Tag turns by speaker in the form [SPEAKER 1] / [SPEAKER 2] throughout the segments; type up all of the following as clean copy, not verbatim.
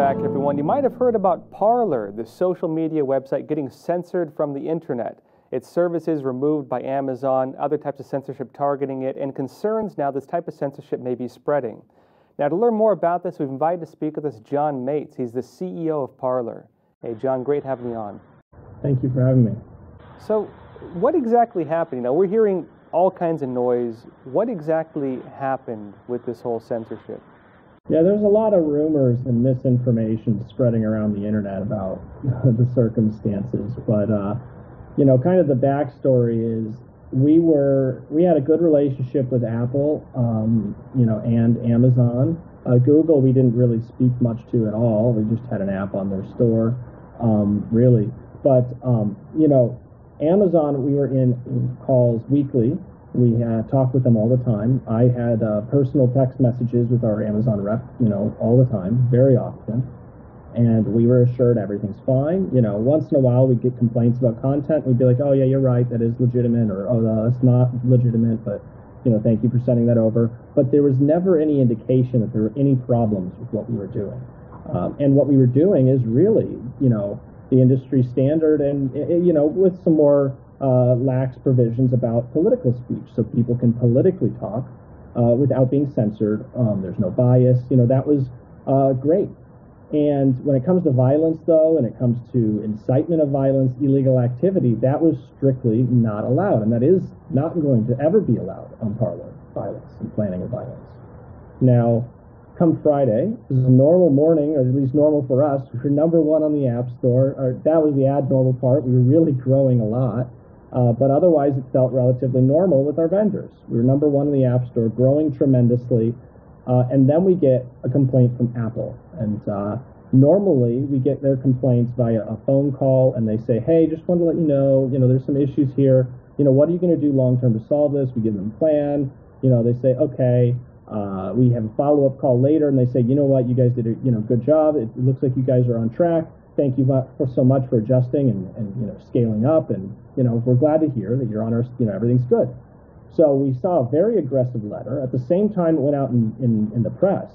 [SPEAKER 1] back, everyone. You might have heard about Parler, the social media website getting censored from the internet. Its services removed by Amazon, other types of censorship targeting it, and concerns now this type of censorship may be spreading. Now, to learn more about this, we've invited to speak with us John Mates. He's the CEO of Parler. Hey, John, great having you on.
[SPEAKER 2] Thank you for having me.
[SPEAKER 1] So, what exactly happened? You know, we're hearing all kinds of noise. What exactly happened with this whole censorship?
[SPEAKER 2] Yeah, there's a lot of rumors and misinformation spreading around the internet about the circumstances, but you know, kind of the backstory is we had a good relationship with Apple, you know, and Amazon. Google, we didn't really speak much to at all. We just had an app on their store, really. But you know, Amazon, we were in calls weekly. We talked with them all the time. I had personal text messages with our Amazon rep, you know, all the time, very often. And we were assured everything's fine. You know, once in a while we'd get complaints about content. We'd be like, oh yeah, you're right, that is legitimate, or oh, no, that's not legitimate, but you know, thank you for sending that over. But there was never any indication that there were any problems with what we were doing. And what we were doing is really, you know, the industry standard, and you know, with some more lax provisions about political speech, so people can politically talk without being censored. There's no bias. You know, that was great. And when it comes to violence, though, and it comes to incitement of violence, illegal activity, that was strictly not allowed, and that is not going to ever be allowed on Parler, violence and planning of violence. Now, come Friday, this is a normal morning, or at least normal for us. We were #1 on the App Store. That was the abnormal part. We were really growing a lot. But otherwise, it felt relatively normal with our vendors. We were #1 in the App Store, growing tremendously. And then we get a complaint from Apple. And normally, we get their complaints via a phone call, and they say, hey, just wanted to let you know, there's some issues here. You know, what are you going to do long-term to solve this? We give them a plan. You know, they say, okay. We have a follow-up call later, and they say, you know what, you guys did a good job. It looks like you guys are on track. Thank you so much for adjusting and scaling up, and we're glad to hear that you're on our, everything's good. So we saw a very aggressive letter. At the same time, it went out in the press,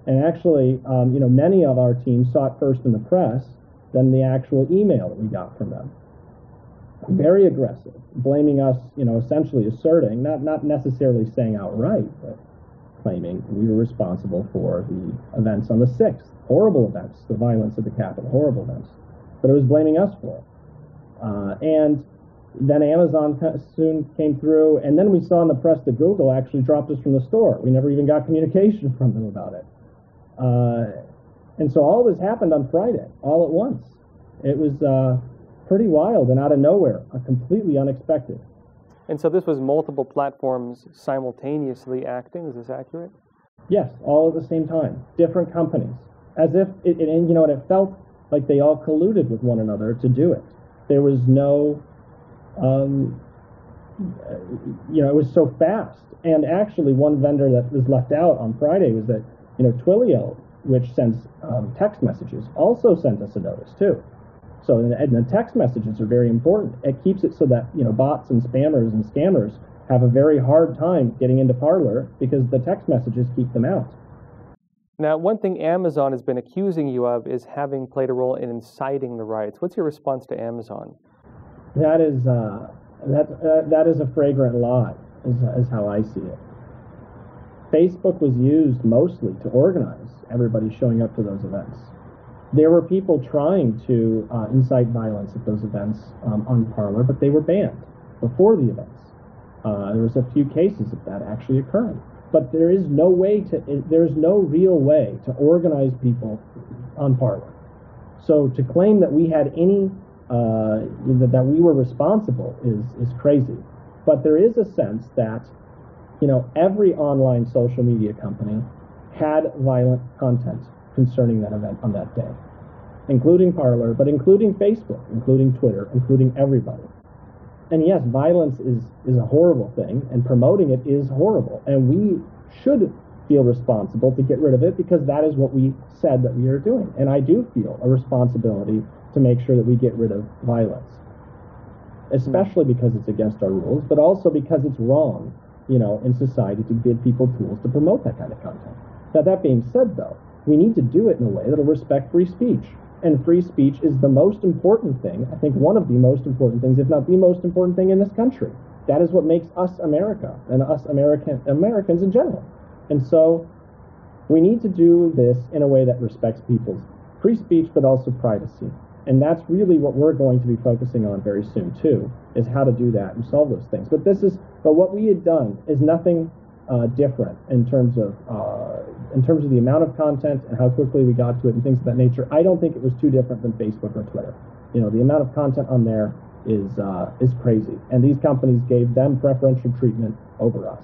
[SPEAKER 2] and actually, many of our teams saw it first in the press, then the actual email that we got from them. Very aggressive, blaming us, essentially asserting, not necessarily saying outright, but claiming we were responsible for the events on the 6th. Horrible events, the violence at the Capitol, horrible events. But it was blaming us for it. And then Amazon soon came through, and then we saw in the press that Google actually dropped us from the store. We never even got communication from them about it. And so all this happened on Friday, all at once. It was pretty wild and out of nowhere, completely unexpected.
[SPEAKER 1] And so this was multiple platforms simultaneously acting, is this accurate?
[SPEAKER 2] Yes, all at the same time, different companies. As if, and it felt like they all colluded with one another to do it. There was no, it was so fast. And actually, one vendor that was left out on Friday was that, Twilio, which sends text messages, also sent us a notice too. So, and the text messages are very important. It keeps it so that, bots and spammers and scammers have a very hard time getting into Parler because the text messages keep them out.
[SPEAKER 1] Now, one thing Amazon has been accusing you of is having played a role in inciting the riots. What's your response to Amazon?
[SPEAKER 2] That is that is a fragrant lie, is how I see it. Facebook was used mostly to organize everybody showing up to those events. There were people trying to incite violence at those events on Parler, but they were banned before the events. There was a few cases of that actually occurring. But there is no real way to organize people on Parler. So to claim that we had any, that we were responsible is crazy. But there is a sense that, every online social media company had violent content concerning that event on that day, including Parler, but including Facebook, including Twitter, including everybody. And yes, violence is a horrible thing, and promoting it is horrible. And we should feel responsible to get rid of it because that is what we said that we are doing. And I do feel a responsibility to make sure that we get rid of violence, especially because it's against our rules, but also because it's wrong, in society to give people tools to promote that kind of content. Now, that being said, though, we need to do it in a way that'll respect free speech. And free speech is the most important thing, I think one of the most important things, if not the most important thing in this country. That is what makes us America, and us Americans in general. And so we need to do this in a way that respects people's free speech, but also privacy. And that's really what we're going to be focusing on very soon too, is how to do that and solve those things. But what we had done is nothing different in terms of the amount of content and how quickly we got to it and things of that nature. I don't think it was too different than Facebook or Twitter. You know, the amount of content on there is crazy, and these companies gave them preferential treatment over us.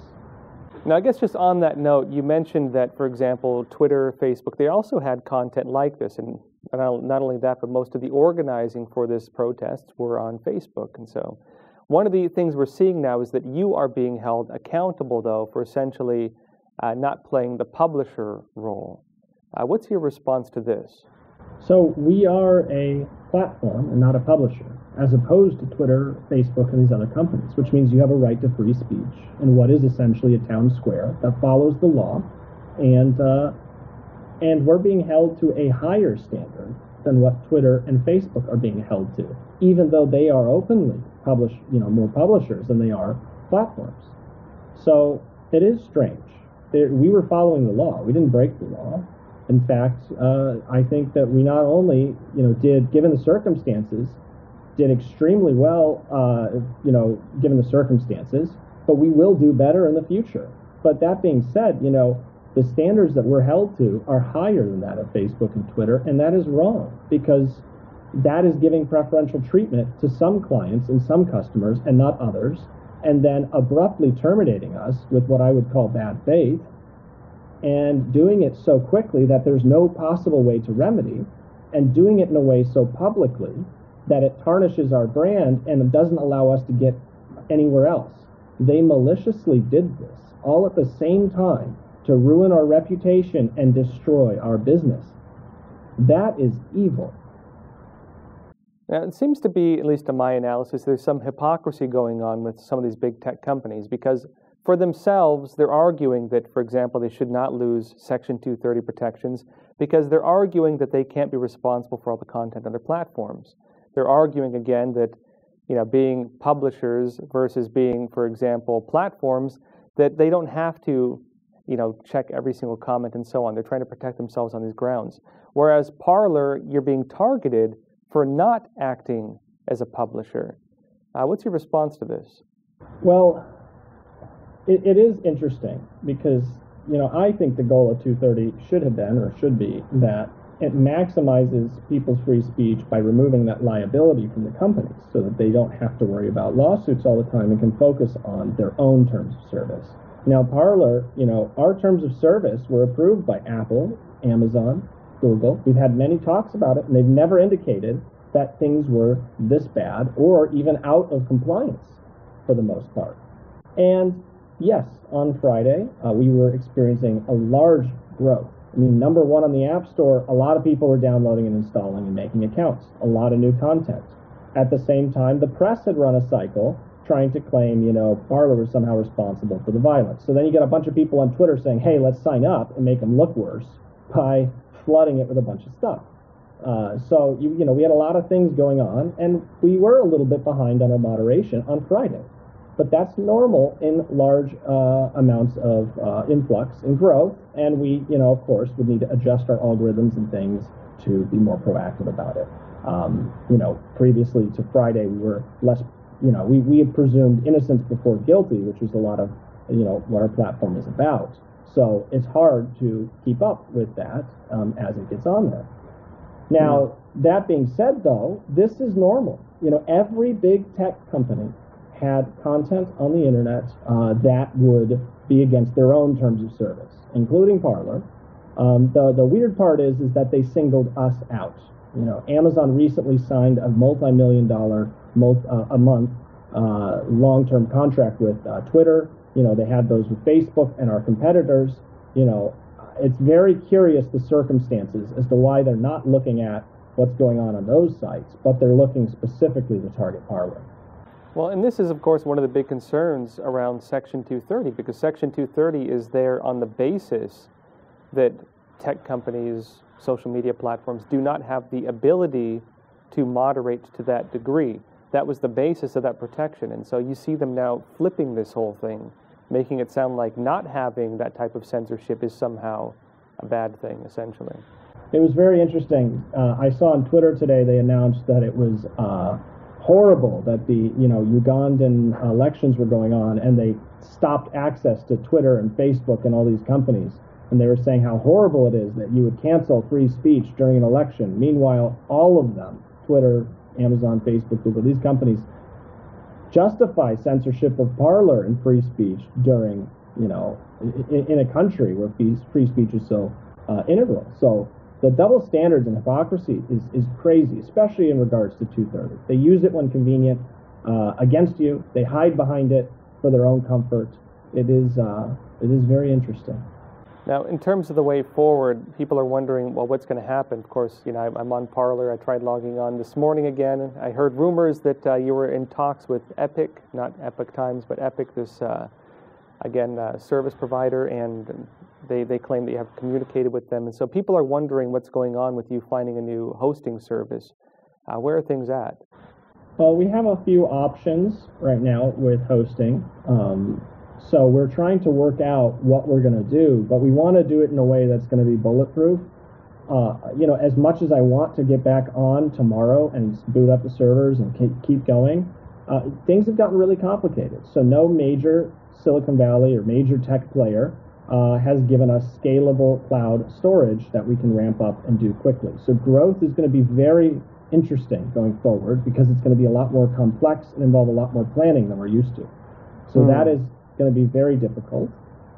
[SPEAKER 1] Now, I guess just on that note, you mentioned that, for example, Twitter, Facebook, they also had content like this, and not only that, but most of the organizing for this protest were on Facebook. And so one of the things we're seeing now is that you are being held accountable, though, for essentially not playing the publisher role. What's your response to this?
[SPEAKER 2] So we are a platform and not a publisher, as opposed to Twitter, Facebook, and these other companies, which means you have a right to free speech in what is essentially a town square that follows the law, and we're being held to a higher standard than what Twitter and Facebook are being held to, even though they are openly more publishers than they are platforms. So it is strange. We were following the law. We didn't break the law. In fact, I think that we not only, given the circumstances, did extremely well, given the circumstances, but we will do better in the future. But that being said, the standards that we're held to are higher than that of Facebook and Twitter, and that is wrong, because that is giving preferential treatment to some clients and some customers and not others, and then abruptly terminating us with what I would call bad faith, and doing it so quickly that there's no possible way to remedy, and doing it in a way so publicly that it tarnishes our brand and it doesn't allow us to get anywhere else. They maliciously did this, all at the same time, to ruin our reputation and destroy our business. That is evil.
[SPEAKER 1] Now, it seems to be, at least in my analysis, there's some hypocrisy going on with some of these big tech companies, because for themselves, they're arguing that, for example, they should not lose Section 230 protections because they're arguing that they can't be responsible for all the content on their platforms. They're arguing, again, that being publishers versus being, for example, platforms, that they don't have to check every single comment and so on. They're trying to protect themselves on these grounds. Whereas Parler, you're being targeted for not acting as a publisher. What's your response to this?
[SPEAKER 2] Well, it is interesting because, I think the goal of 230 should have been, or should be, that it maximizes people's free speech by removing that liability from the companies so that they don't have to worry about lawsuits all the time and can focus on their own terms of service. Now, Parler, our terms of service were approved by Apple, Amazon, Google. We've had many talks about it, and they've never indicated that things were this bad or even out of compliance for the most part. And yes, on Friday, we were experiencing a large growth. I mean, number one on the App Store, a lot of people were downloading and installing and making accounts, a lot of new content. At the same time, the press had run a cycle trying to claim, Parler was somehow responsible for the violence. So then you get a bunch of people on Twitter saying, hey, let's sign up and make them look worse by flooding it with a bunch of stuff. So we had a lot of things going on, and we were a little bit behind on our moderation on Friday. But that's normal in large amounts of influx and growth, and we, of course, would need to adjust our algorithms and things to be more proactive about it. Previously to Friday, we were less, we had presumed innocence before guilty, which is a lot of, what our platform is about. So it's hard to keep up with that as it gets on there. Now, that being said, though, this is normal. Every big tech company had content on the internet that would be against their own terms of service, including Parler. The weird part is that they singled us out. Amazon recently signed a multi-million-dollar a month long-term contract with Twitter. They had those with Facebook and our competitors. It's very curious, the circumstances as to why they're not looking at what's going on those sites, but they're looking specifically to target Parler.
[SPEAKER 1] Well, and this is, of course, one of the big concerns around Section 230, because Section 230 is there on the basis that tech companies, social media platforms do not have the ability to moderate to that degree. That was the basis of that protection. And so you see them now flipping this whole thing, making it sound like not having that type of censorship is somehow a bad thing, essentially.
[SPEAKER 2] It was very interesting. I saw on Twitter today they announced that it was horrible that the Ugandan elections were going on, and they stopped access to Twitter and Facebook and all these companies. And they were saying how horrible it is that you would cancel free speech during an election. Meanwhile, all of them, Twitter, Amazon, Facebook, Google, these companies justify censorship of Parler and free speech during, in a country where free speech is so integral. So the double standards and hypocrisy is crazy, especially in regards to 230. They use it when convenient against you. They hide behind it for their own comfort. It is very interesting.
[SPEAKER 1] Now, in terms of the way forward, people are wondering, well, what's going to happen? Of course, I'm on Parler. I tried logging on this morning again. I heard rumors that you were in talks with Epic, not Epic Times, but Epic, this, service provider, and they claim that you have communicated with them. And so people are wondering what's going on with you finding a new hosting service. Where are things at?
[SPEAKER 2] Well, we have a few options right now with hosting. So we're trying to work out what we're going to do, but we want to do it in a way that's going to be bulletproof. As much as I want to get back on tomorrow and boot up the servers and keep going, things have gotten really complicated. So no major Silicon Valley or major tech player has given us scalable cloud storage that we can ramp up and do quickly. So growth is going to be very interesting going forward because it's going to be a lot more complex and involve a lot more planning than we're used to. So that is going to be very difficult,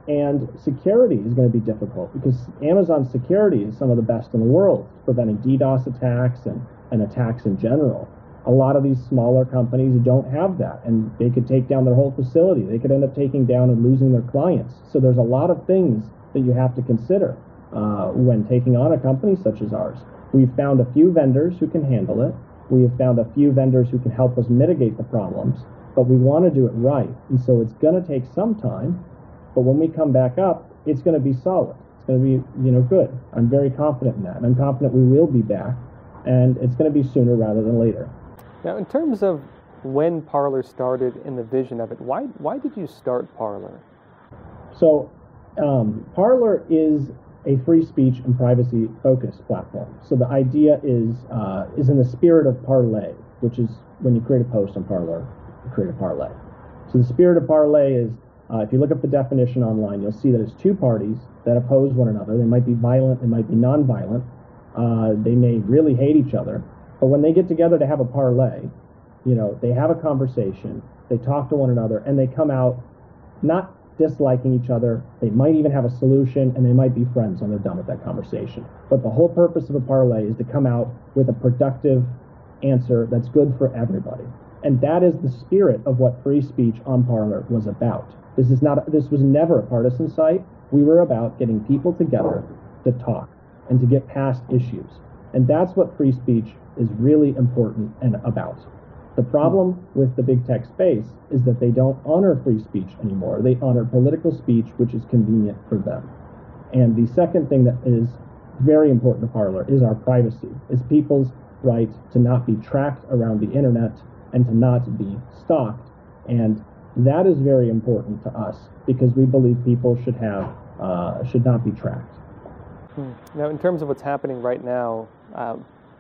[SPEAKER 2] and security is going to be difficult because Amazon's security is some of the best in the world, preventing DDoS attacks and attacks in general. A lot of these smaller companies don't have that, and they could take down their whole facility. They could end up taking down and losing their clients. So there's a lot of things that you have to consider when taking on a company such as ours. We've found a few vendors who can handle it. We have found a few vendors who can help us mitigate the problems, but we want to do it right. And so it's going to take some time, but when we come back up, it's going to be solid. It's going to be, good. I'm very confident in that. And I'm confident we will be back, and it's going to be sooner rather than later.
[SPEAKER 1] Now, in terms of when Parler started and the vision of it, why did you start Parler?
[SPEAKER 2] So Parler is a free speech and privacy focused platform. So the idea is in the spirit of Parler, which is when you create a post on Parler, you create a parlay. So the spirit of Parler is, if you look up the definition online, you'll see that it's two parties that oppose one another. They might be violent, they might be non-violent, they may really hate each other, but when they get together to have a parlay, they have a conversation, they talk to one another, and they come out not disliking each other. They might even have a solution, and they might be friends when they're done with that conversation. But the whole purpose of a parlay is to come out with a productive answer that's good for everybody. And that is the spirit of what free speech on Parler was about. This was never a partisan site. We were about getting people together to talk and to get past issues. And that's what free speech is really important and about. The problem with the big tech space is that they don't honor free speech anymore. They honor political speech, which is convenient for them. And the second thing that is very important to Parler is our privacy. It's people's right to not be tracked around the internet and to not be stalked. And that is very important to us because we believe people should not be tracked.
[SPEAKER 1] Now, in terms of what's happening right now,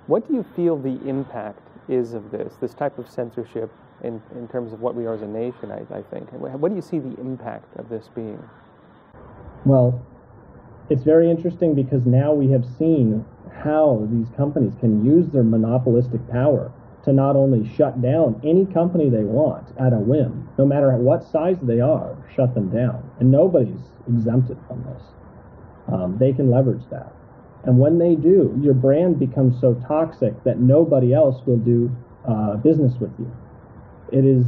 [SPEAKER 1] what do you feel the impact is of this type of censorship in terms of what we are as a nation, I think? What do you see the impact of this being?
[SPEAKER 2] Well, it's very interesting because now we have seen how these companies can use their monopolistic power to not only shut down any company they want at a whim, no matter at what size they are, shut them down. And nobody's exempted from this. They can leverage that. And when they do, your brand becomes so toxic that nobody else will do business with you. It is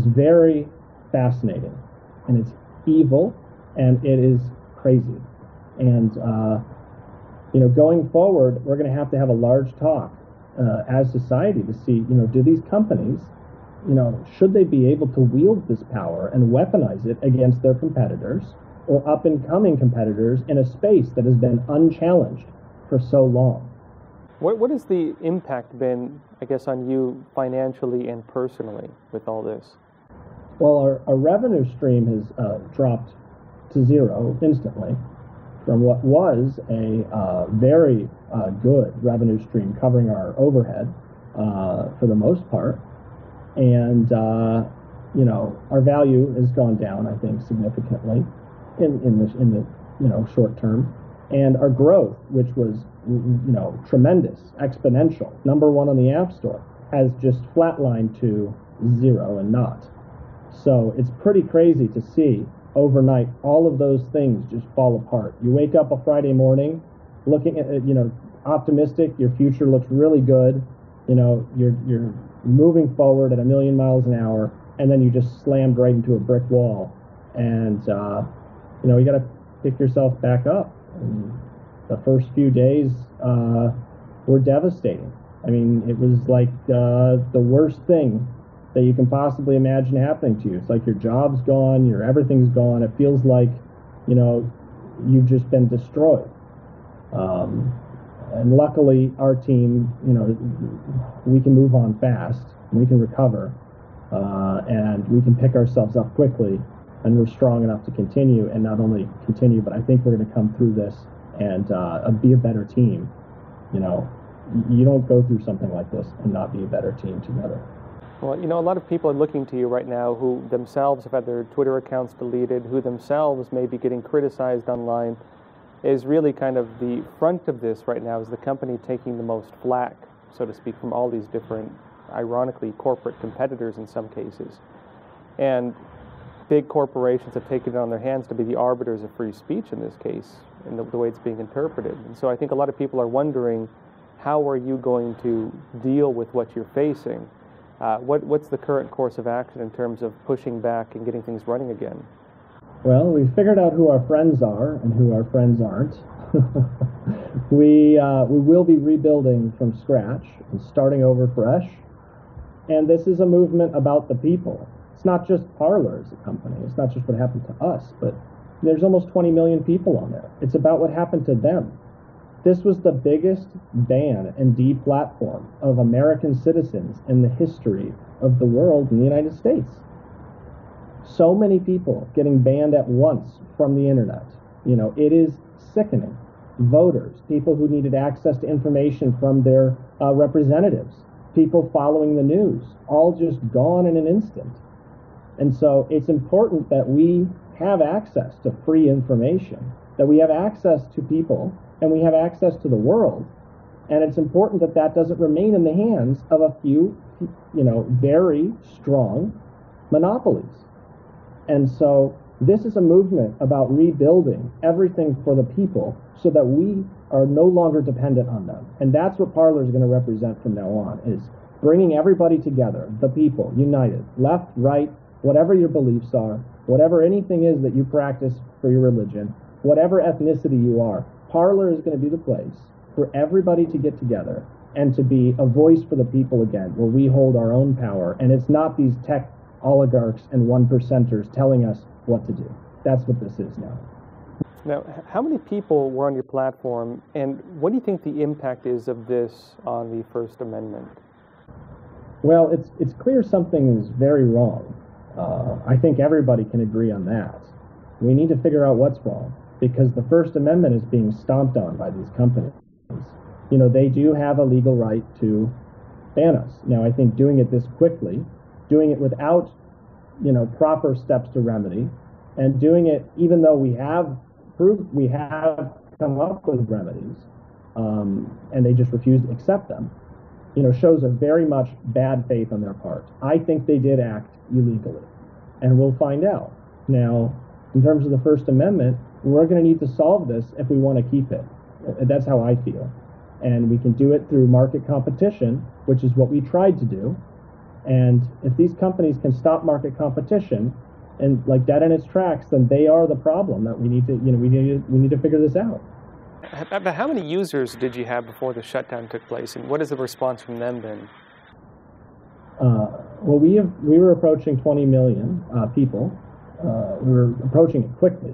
[SPEAKER 2] very fascinating, and it's evil, and it is crazy. And going forward, we're going to have a large talk as society to see, do these companies, should they be able to wield this power and weaponize it against their competitors or up-and-coming competitors in a space that has been unchallenged for so long.
[SPEAKER 1] What has the impact been, I guess, on you financially and personally with all this?
[SPEAKER 2] Well, our revenue stream has dropped to zero instantly from what was a very good revenue stream covering our overhead for the most part. And, our value has gone down, I think, significantly in the short term. And our growth, which was, tremendous, exponential, #1 on the App Store, has just flatlined to zero and not. So it's pretty crazy to see overnight all of those things just fall apart. You wake up a Friday morning looking at, optimistic, your future looks really good, you're moving forward at 1,000,000 miles an hour, and then you just slammed right into a brick wall. And, you got to pick yourself back up. And the first few days were devastating. I mean, it was like the worst thing that you can possibly imagine happening to you. It's like your job's gone, everything's gone. It feels like, you've just been destroyed. And luckily, our team, we can move on fast, we can recover, and we can pick ourselves up quickly, and we're strong enough to continue, and not only continue, but I think we're going to come through this and be a better team. You don't go through something like this and not be a better team together.
[SPEAKER 1] Well, a lot of people are looking to you right now who themselves have had their Twitter accounts deleted, who themselves may be getting criticized online. Is really kind of the front of this right now is the company taking the most flack, so to speak, from all these different, ironically, corporate competitors in some cases. And big corporations have taken it on their hands to be the arbiters of free speech in this case, in the way it's being interpreted. And so I think a lot of people are wondering, how are you going to deal with what you're facing? What's the current course of action in terms of pushing back and getting things running again?
[SPEAKER 2] Well, we figured out who our friends are and who our friends aren't. We will be rebuilding from scratch and starting over fresh. And this is a movement about the people. It's not just Parler as a company. It's not just what happened to us, but there's almost 20 million people on there. It's about what happened to them. This was the biggest ban and deplatform of American citizens in the history of the world in the United States. So many people getting banned at once from the internet. It is sickening. Voters, people who needed access to information from their representatives, people following the news, all just gone in an instant. And so it's important that we have access to free information, that we have access to people, and we have access to the world. And it's important that that doesn't remain in the hands of a few, very strong monopolies. And so this is a movement about rebuilding everything for the people so that we are no longer dependent on them. And that's what Parler is going to represent from now on, is bringing everybody together, the people, united, left, right, whatever your beliefs are, whatever anything is that you practice for your religion, whatever ethnicity you are. Parler is going to be the place for everybody to get together and to be a voice for the people again, where we hold our own power. And it's not these tech oligarchs and 1%ers telling us what to do. That's what this is now.
[SPEAKER 1] Now, how many people were on your platform, and what do you think the impact is of this on the First Amendment?
[SPEAKER 2] Well, it's clear something is very wrong. I think everybody can agree on that. We need to figure out what's wrong, because the First Amendment is being stomped on by these companies. They do have a legal right to ban us. Now, I think doing it this quickly, doing it without, proper steps to remedy, and doing it even though we have come up with remedies, and they just refuse to accept them, shows a very much bad faith on their part. I think they did act illegally, and we'll find out. Now, in terms of the First Amendment, we're going to need to solve this if we want to keep it. That's how I feel. And we can do it through market competition, which is what we tried to do. And if these companies can stop market competition and dead in its tracks, then they are the problem that we need to, we need to figure this out.
[SPEAKER 1] But how many users did you have before the shutdown took place, and what has the response from them been?
[SPEAKER 2] Well, we were approaching 20 million people. We were approaching it quickly,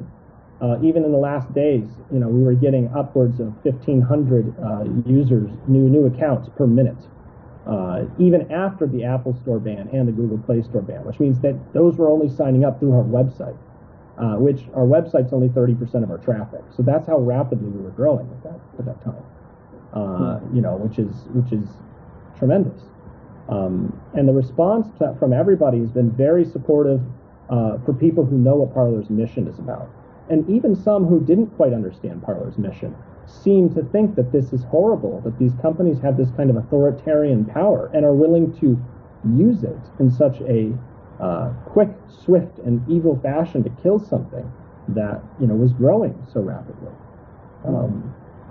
[SPEAKER 2] Even in the last days, we were getting upwards of 1,500 users, new accounts per minute, even after the Apple Store ban and the Google Play Store ban, which means that those were only signing up through our website, which our website's only 30% of our traffic. So that's how rapidly we were growing at that time, which is tremendous. And the response from everybody has been very supportive for people who know what Parler's mission is about. And even some who didn't quite understand Parler's mission seem to think that this is horrible, that these companies have this kind of authoritarian power and are willing to use it in such a quick, swift, and evil fashion to kill something that was growing so rapidly.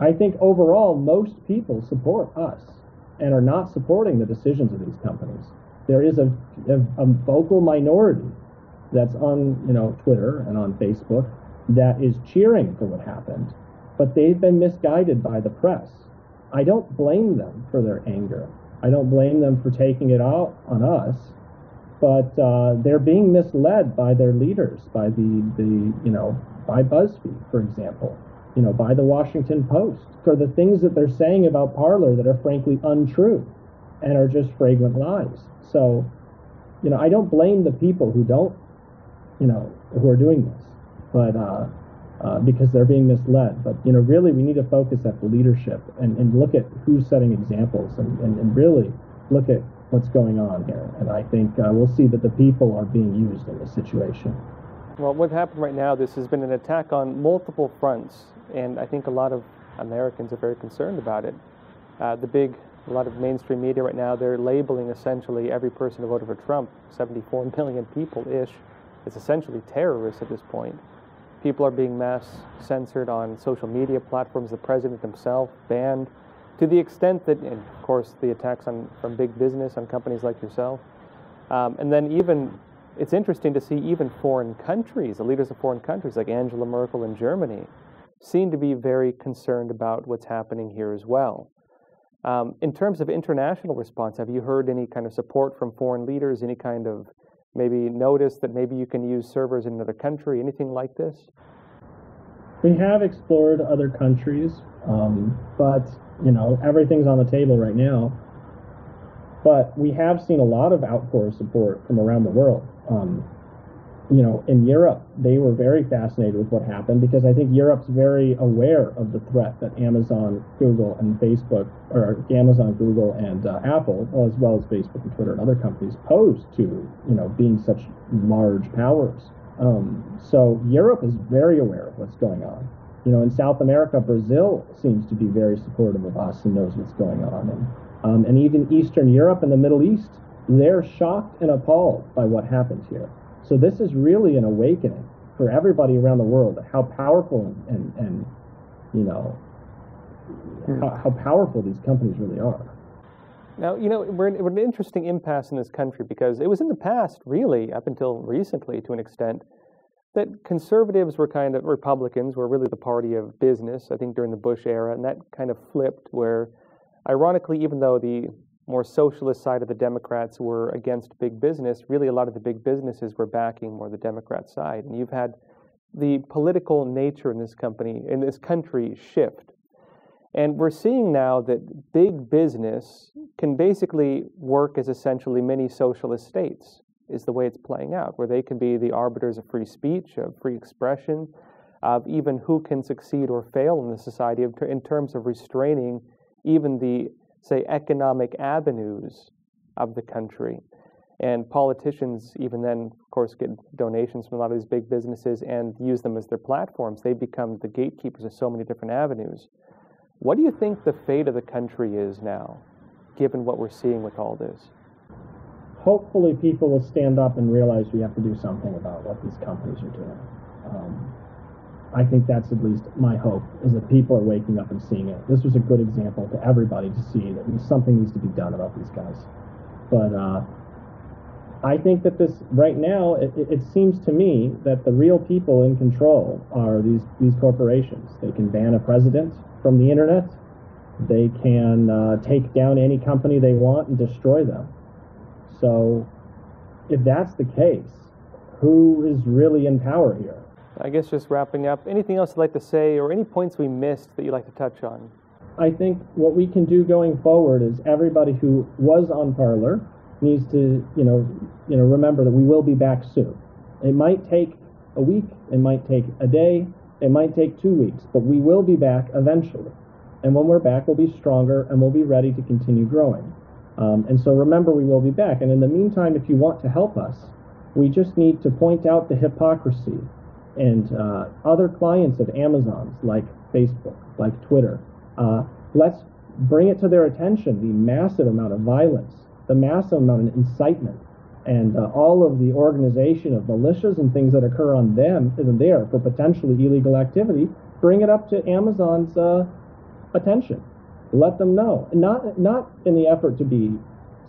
[SPEAKER 2] I think overall most people support us and are not supporting the decisions of these companies. There is a vocal minority that's on Twitter and on Facebook that is cheering for what happened, but they've been misguided by the press. I don't blame them for their anger. I don't blame them for taking it out on us, but they're being misled by their leaders, by by BuzzFeed, for example, by the Washington Post, for the things that they're saying about Parler that are frankly untrue and are just fragrant lies. So, I don't blame the people who don't, who are doing this, but because they're being misled. But really, we need to focus at the leadership and look at who's setting examples and really look at what's going on here. And I think we'll see that the people are being used in this situation.
[SPEAKER 1] Well, what happened right now, this has been an attack on multiple fronts, and I think a lot of Americans are very concerned about it. A lot of mainstream media right now, they're labeling essentially every person who voted for Trump, 74 million people-ish, is essentially terrorists at this point. People are being mass censored on social media platforms, the president himself banned, to the extent that, and of course, the attacks from big business on companies like yourself. And then even, it's interesting to see even foreign countries, the leaders of foreign countries like Angela Merkel in Germany, seem to be very concerned about what's happening here as well. In terms of international response, have you heard any kind of support from foreign leaders, any kind of maybe notice that maybe you can use servers in another country, anything like this?
[SPEAKER 2] We have explored other countries, but everything's on the table right now. But we have seen a lot of outpour support from around the world. In Europe, they were very fascinated with what happened because I think Europe's very aware of the threat that Amazon, Google, and Facebook, or Amazon, Google, and Apple, as well as Facebook and Twitter and other companies, pose to being such large powers. So Europe is very aware of what's going on. In South America, Brazil seems to be very supportive of us and knows what's going on. And even Eastern Europe and the Middle East, they're shocked and appalled by what happened here. So this is really an awakening for everybody around the world, how powerful and how powerful these companies really are.
[SPEAKER 1] Now, we're in an interesting impasse in this country because it was in the past, really, up until recently to an extent, that conservatives were kind of, Republicans were really the party of business, I think during the Bush era, and that kind of flipped where, ironically, even though the more socialist side of the Democrats were against big business, really a lot of the big businesses were backing more the Democrat side. And you've had the political nature in this country shift. And we're seeing now that big business can basically work as essentially mini socialist states, is the way it's playing out, where they can be the arbiters of free speech, of free expression, of even who can succeed or fail in the society in terms of restraining even the, say, economic avenues of the country. And politicians even then, of course, get donations from a lot of these big businesses and use them as their platforms. They become the gatekeepers of so many different avenues. What do you think the fate of the country is now, given what we're seeing with all this?
[SPEAKER 2] Hopefully people will stand up and realize we have to do something about what these companies are doing. I think that's at least my hope, is that people are waking up and seeing it. This was a good example to everybody to see that something needs to be done about these guys. But I think that this, right now, it seems to me that the real people in control are these corporations. They can ban a president from the internet. They can take down any company they want and destroy them. So if that's the case, who is really in power here?
[SPEAKER 1] I guess just wrapping up, anything else you'd like to say or any points we missed that you'd like to touch on?
[SPEAKER 2] I think what we can do going forward is everybody who was on Parler needs to, remember that we will be back soon. It might take a week, it might take a day, it might take 2 weeks, but we will be back eventually. And when we're back, we'll be stronger and we'll be ready to continue growing. And so remember, we will be back. And in the meantime, if you want to help us, we just need to point out the hypocrisy and other clients of Amazon's, like Facebook, like Twitter. Let's bring it to their attention, the massive amount of violence, the massive amount of incitement, and all of the organization of militias and things that occur on them and there for potentially illegal activity. Bring it up to Amazon's attention. Let them know. Not in the effort to be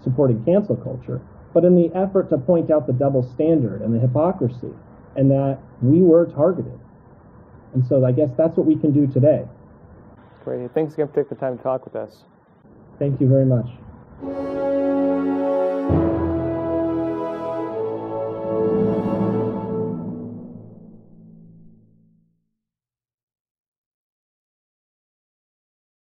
[SPEAKER 2] supporting cancel culture, but in the effort to point out the double standard and the hypocrisy, and that we were targeted. And so I guess that's what we can do today.
[SPEAKER 1] Great. Thanks again for taking the time to talk with us.
[SPEAKER 2] Thank you very much.